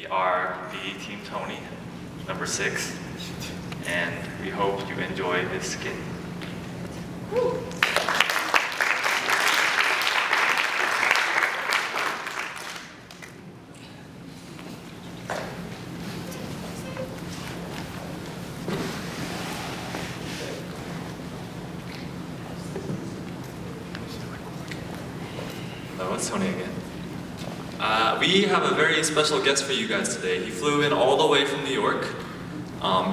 We are the Team Tony, number 6, and we hope you enjoy this skit. Hello, it's Tony again. We have a very special guest for you guys today. He flew in all the way from New York.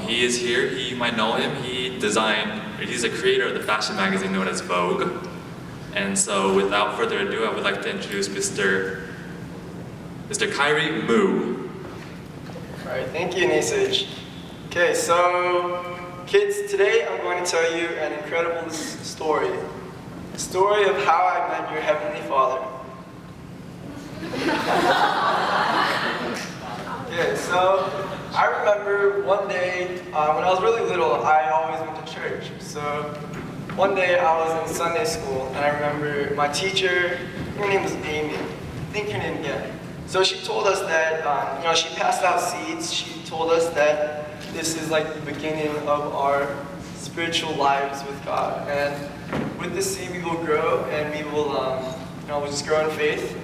He is here. You might know him. He's a creator of the fashion magazine known as Vogue. And so without further ado, I would like to introduce Mr. Kyrie Moo. Alright, thank you, Nisage. Okay, so kids, today I'm going to tell you an incredible story. A story of how I met your Heavenly Father. Okay, so I remember one day, when I was really little, I always went to church. So one day I was in Sunday school, and I remember my teacher, her name was Amy, I think her name, yeah. So she told us that, she passed out seeds. She told us that this is like the beginning of our spiritual lives with God. And with the seed we will grow, and we will, we'll just grow in faith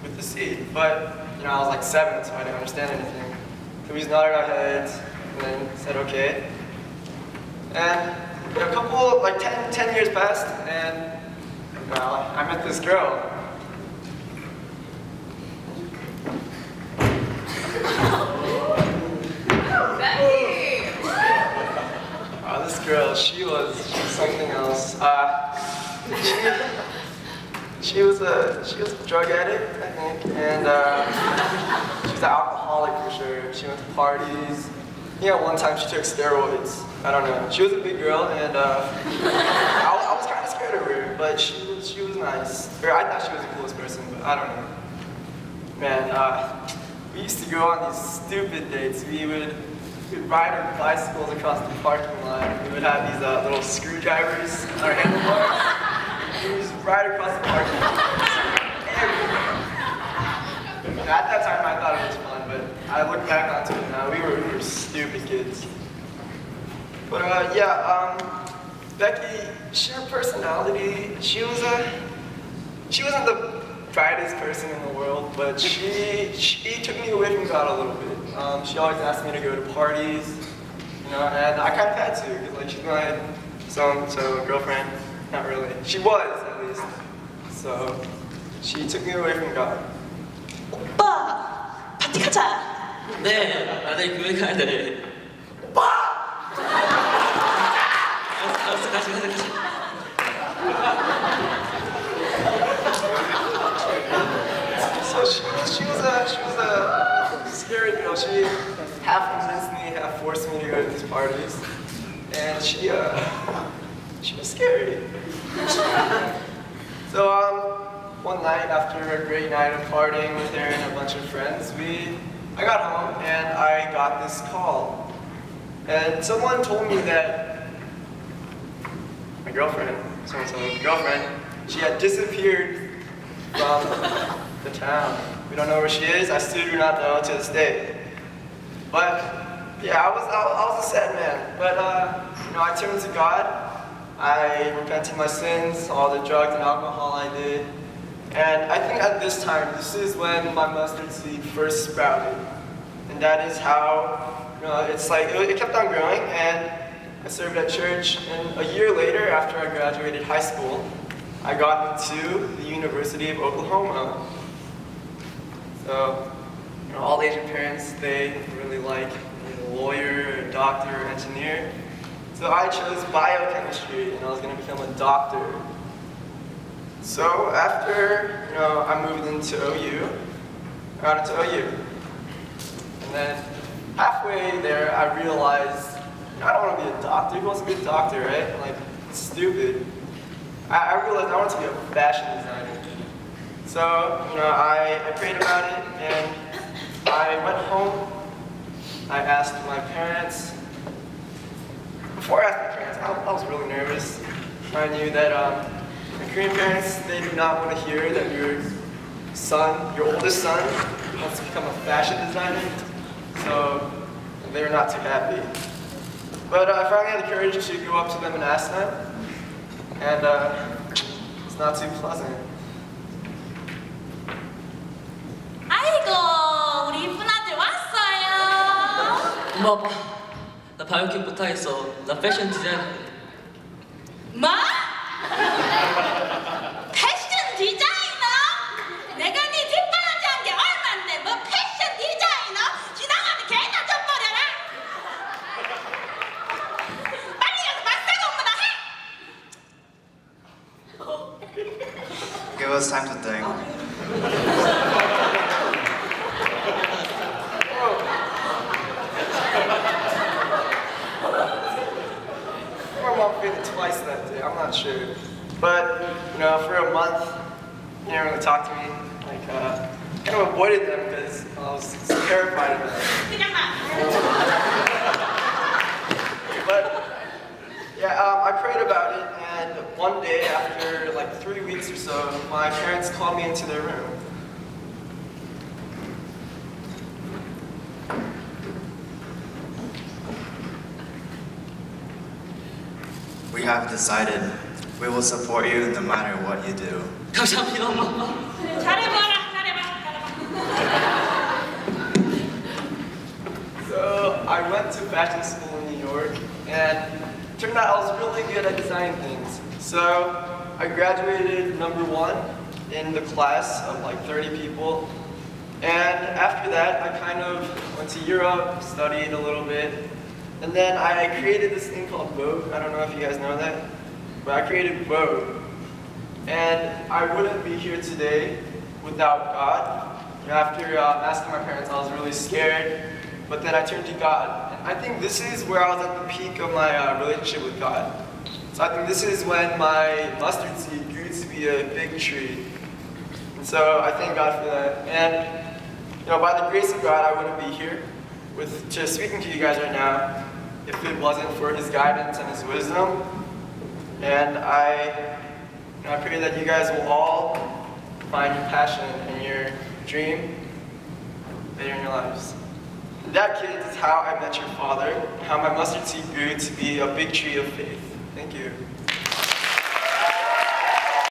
with the seed. But, I was like 7, so I didn't understand anything. So we just nodded our heads, and then said, okay. And a couple, 10 years passed, and I met this girl. This girl, she was something else. She was a drug addict, I think, and she was an alcoholic for sure. She went to parties. One time she took steroids. I don't know. She was a big girl, and I was kind of scared of her, but she was nice. Or I thought she was the coolest person, but I don't know. Man, we used to go on these stupid dates. We'd ride our bicycles across the parking lot. We would have these little screwdrivers on our handlebars. We would just ride across the parking lot. At that time, I thought it was fun, but I look back onto it now. We were stupid kids. But Becky, her personality, she wasn't the brightest person in the world, but she took me away from God a little bit. She always asked me to go to parties, and I kind of had to, because she's my so girlfriend. Not really. She was, at least. So she took me away from God. 오빠! 파티 가자! 네, 나들 교회 가야 돼. 오빠! 알았어, 같이. So she was a scary girl. She half convinced me, half forced me to go to these parties, and she was scary. So one night after a great night of partying with her and a bunch of friends, I got home and I got this call, and someone told me that my girlfriend, she had disappeared from the town. We don't know where she is. I still do not know to this day. But yeah, I was a sad man. But I turned to God. I repented my sins, all the drugs and alcohol I did. And I think at this time, this is when my mustard seed first sprouted. And that is how, it kept on growing, and I served at church. And a year later, after I graduated high school, I got into the University of Oklahoma. So, all Asian parents, they really like a lawyer, a doctor, or engineer. So I chose biochemistry, and I was going to become a doctor. So after, I moved into OU, I got into OU. And then halfway there, I realized, I don't want to be a doctor. Who wants to be a doctor, right? It's stupid. I realized I want to be a fashion designer. So, I prayed about it, and I went home. I asked my parents. Before I asked my parents, I was really nervous. I knew that my Korean parents, they do not want to hear that your oldest son, wants to become a fashion designer. so they were not too happy. But I finally had the courage to go up to them and ask them, and it's not too pleasant. 아이고, 우리 이쁜 아들 왔어요. 엄마 아빠 나 바이오킥 못하겠어. 나 패션 디자이너. 뭐? 패션 디자이너? 내가 네 뒷바라지 한 게 얼만데 뭐 패션 디자이너? 지나가는 개나 좀 버려라. 빨리 가서 맛사고 오므라 해. Give us time to think. My mom fainted twice that day, I'm not sure. But, you know, for a month, he didn't really talk to me. Like, kind of avoided them because I was terrified of them. 그냥 나. But, yeah, I prayed about it, and one day, after like 3 weeks or so, my parents called me into their room. We have decided we will support you no matter what you do. 감사합니다 엄마. 잘해봐라, 잘해봐. So I went to fashion school in New York, and it turned out I was really good at designing things. So I graduated #1 in the class of like 30 people. And after that, I kind of went to Europe, studied a little bit, and then I created this thing called Vogue. I don't know if you guys know that, but I created Vogue. And I wouldn't be here today without God. You know, after asking my parents, I was really scared, but then I turned to God. And I think this is where I was at the peak of my relationship with God. So I think this is when my mustard seed grew to be a big tree. And so I thank God for that. And you know, by the grace of God, I wouldn't be here with just speaking to you guys right now if it wasn't for His guidance and His wisdom. And I pray that you guys will all find your passion and your dream later in your lives. And that, kids, is how I met your father, how my mustard seed grew to be a big tree of faith. Thank you.